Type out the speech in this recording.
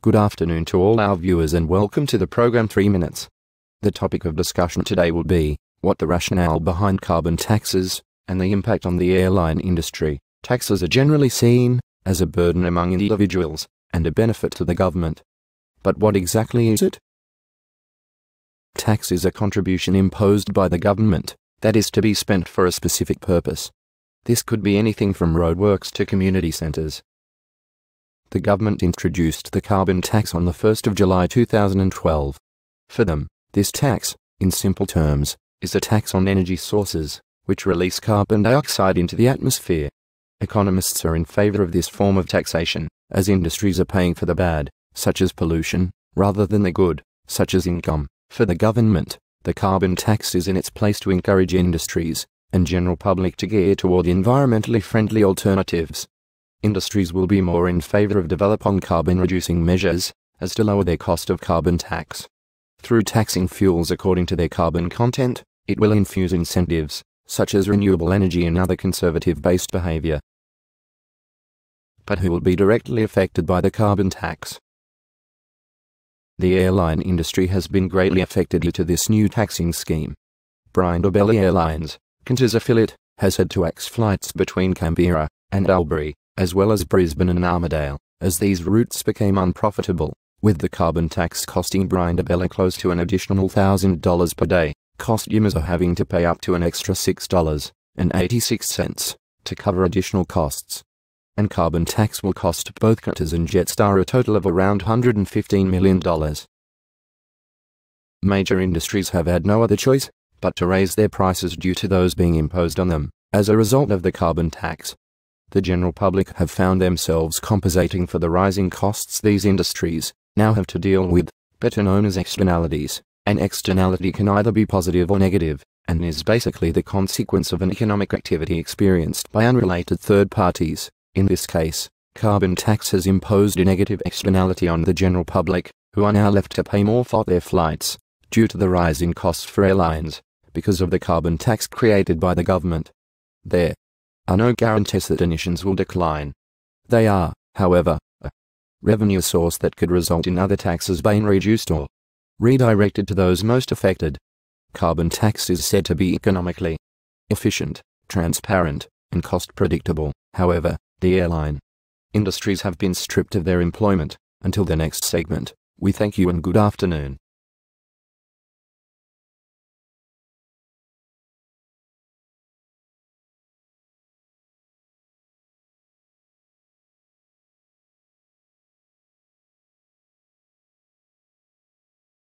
Good afternoon to all our viewers and welcome to the program 3 Minutes. The topic of discussion today will be what the rationale behind carbon taxes and the impact on the airline industry. Taxes are generally seen as a burden among individuals and a benefit to the government. But what exactly is it? Tax is a contribution imposed by the government that is to be spent for a specific purpose. This could be anything from roadworks to community centers. The government introduced the carbon tax on the 1st of July 2012. For them, this tax, in simple terms, is a tax on energy sources, which release carbon dioxide into the atmosphere. Economists are in favor of this form of taxation, as industries are paying for the bad, such as pollution, rather than the good, such as income. For the government, the carbon tax is in its place to encourage industries and general public to gear toward environmentally friendly alternatives. Industries will be more in favor of developing carbon-reducing measures, as to lower their cost of carbon tax. Through taxing fuels according to their carbon content, it will infuse incentives, such as renewable energy and other conservative-based behavior. But who will be directly affected by the carbon tax? The airline industry has been greatly affected due to this new taxing scheme. Brindabelly Airlines, Qantas affiliate, has had to axe flights between Canberra and Albury, as well as Brisbane and Armidale, as these routes became unprofitable, with the carbon tax costing Brindabelly close to an additional $1,000 per day. Customers are having to pay up to an extra $6.86 to cover additional costs. And carbon tax will cost both Qantas and Jetstar a total of around $115 million. Major industries have had no other choice but to raise their prices due to those being imposed on them as a result of the carbon tax. The general public have found themselves compensating for the rising costs these industries now have to deal with, better known as externalities. An externality can either be positive or negative, and is basically the consequence of an economic activity experienced by unrelated third parties. In this case, carbon tax has imposed a negative externality on the general public, who are now left to pay more for their flights, due to the rising costs for airlines, because of the carbon tax created by the government. There are no guarantees that emissions will decline. They are, however, a revenue source that could result in other taxes being reduced or redirected to those most affected. Carbon tax is said to be economically efficient, transparent, and cost predictable. However, the airline industries have been stripped of their employment. Until the next segment, we thank you and good afternoon.